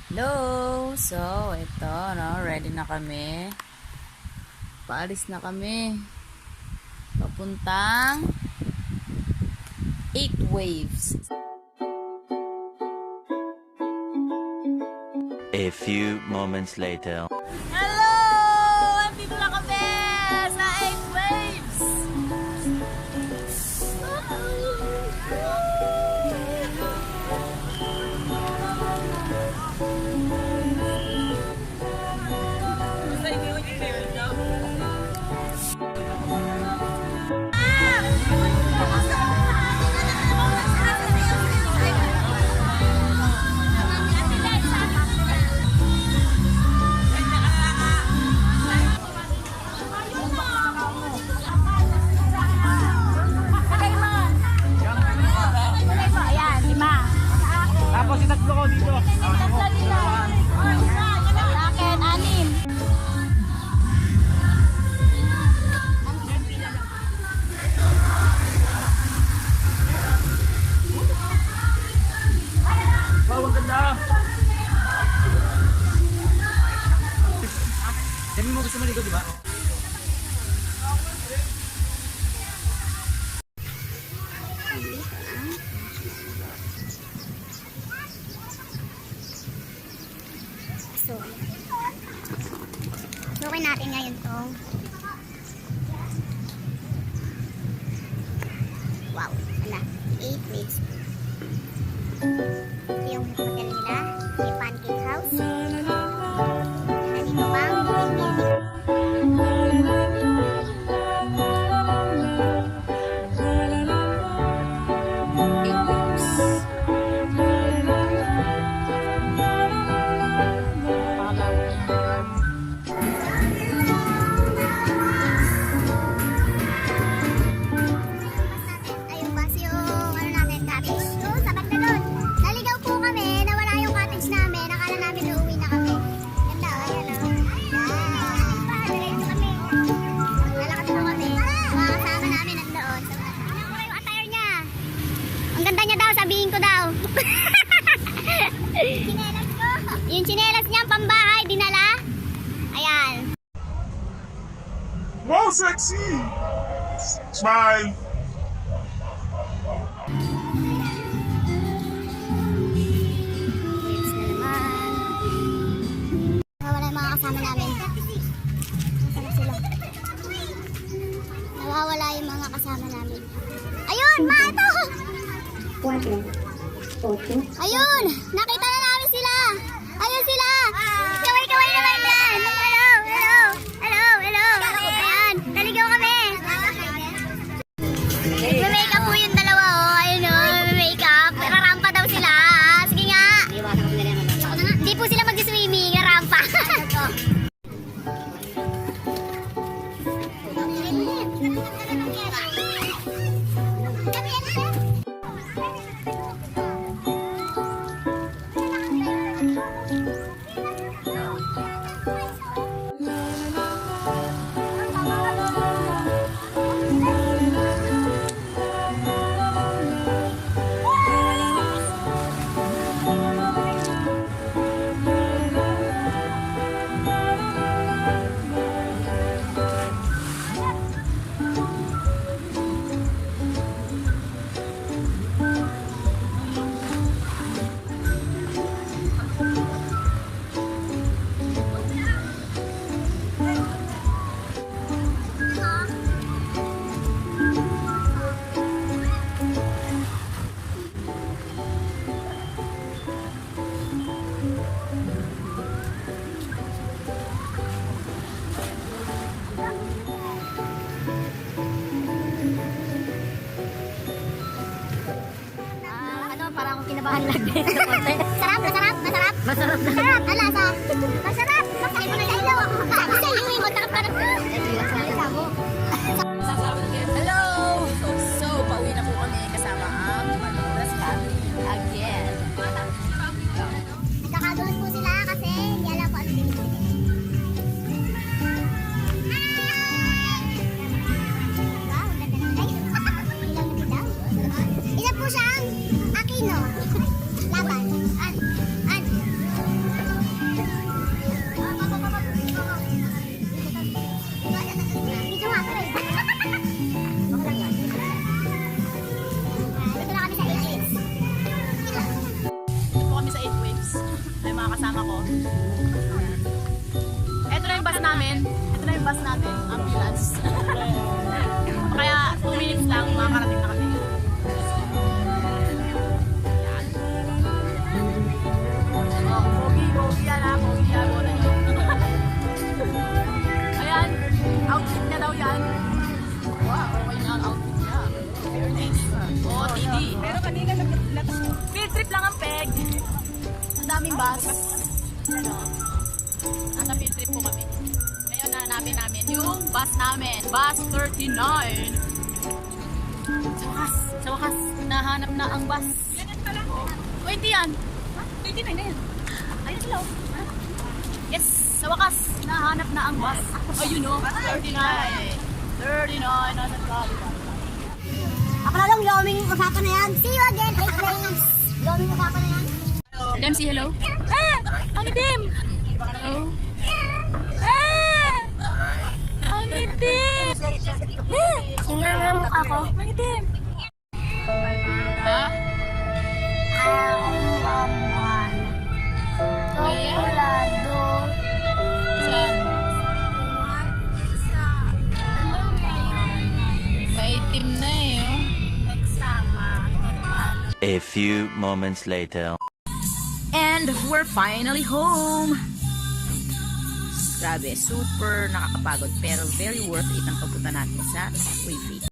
Hello! So, ito, no? Ready na kami. Paalis na kami. Papuntang 8 Waves. A few moments later. Hello! Andito na kami sa 8 Waves! Tapos itatlo ko dito. Akin, 6. Wow, ang ganda. Dami mo gusto maligo, di ba? So, sukin natin ngayon tong wow, ala, 8 waves. Ito yung hotel nila, yung pancake house. Nandito pang building. Ayun ba yung ano natin, cottage? Doon, sa banda doon. Naligaw po kami, nawala yung cottage namin. Akala namin uuwi na kami. Ganda, oh, ayan o. Naligaw kami. Lalakad po kami. Mga kasama namin nandoon. Tingnan ko yung attire niya. Ang ganda niya daw, sabihin ko daw. Chinelas ko. Yung chinelas niya, pambahay, dinala. Ayan. Wow, sexy! Smile! Waves na naman. Nawawala yung mga kasama namin. Nasaan sila? Nawawala yung mga kasama namin. Ayun! Ma, ito! 4, 8. Ayun! Nakita na namin sila! Ayun sila! Kaway-kaway naman yan! Hello! Hello! Hello! Hello! Ayan! Naligaw kami! Nagme-makeup po yung dalawa, oh. Ayun, oh. Nagme-makeup. Rarampa daw sila. Sige nga. Hindi po sila mag-swimming. Rarampa. Parang akong kinabahan lang din. Sarap, masarap, masarap. Masarap. Masarap, ang lasa. Masarap. Masarap mo na sa ilaw. Sabi sa iyo, yung kontak parang. Hello! So, pauwi na po kami kasama ang Manuras family again. Nagkakagulat po sila kasi hindi alam kung ano binibili. Wow, ganda ng guys. Ilang daw. Isa po siyang Aquino. Laban. An. namin. Ito na yung bus natin, ambulance. Kaya 2 minutes lang, makakarating na kami. Yan. Oh, pogi yan ha, pogi yan. Wala nyo. Ayan, outfit niya daw yan. Wow, okay na ang outfit niya. Very nice. Oh, TD. Pero kanina field trip lang ang peg. Ang daming bus. Ano? Nasa field trip po kami. Ngayon hanapin namin yung bus namin. Bus 39. Sa wakas, nahanap na ang bus. 20 yan. 29 na yan. Ayun sila. Yes, sa wakas, nahanap na ang bus. Ayun o, 39. 39 na nagkali. Ako na lang, yoming usapan na yan. See you again. Yoming usapan na yan. Dem, say hello. Ang itim. Hello. Ang itim. Tingnan nga mukha ko. Ang itim. Ha? Chocolado. Saan? Maitim na eh. A few moments later. And we're finally home. Grabe, super nakakapagod pero very worth it ang pagpunta natin sa Wayfield.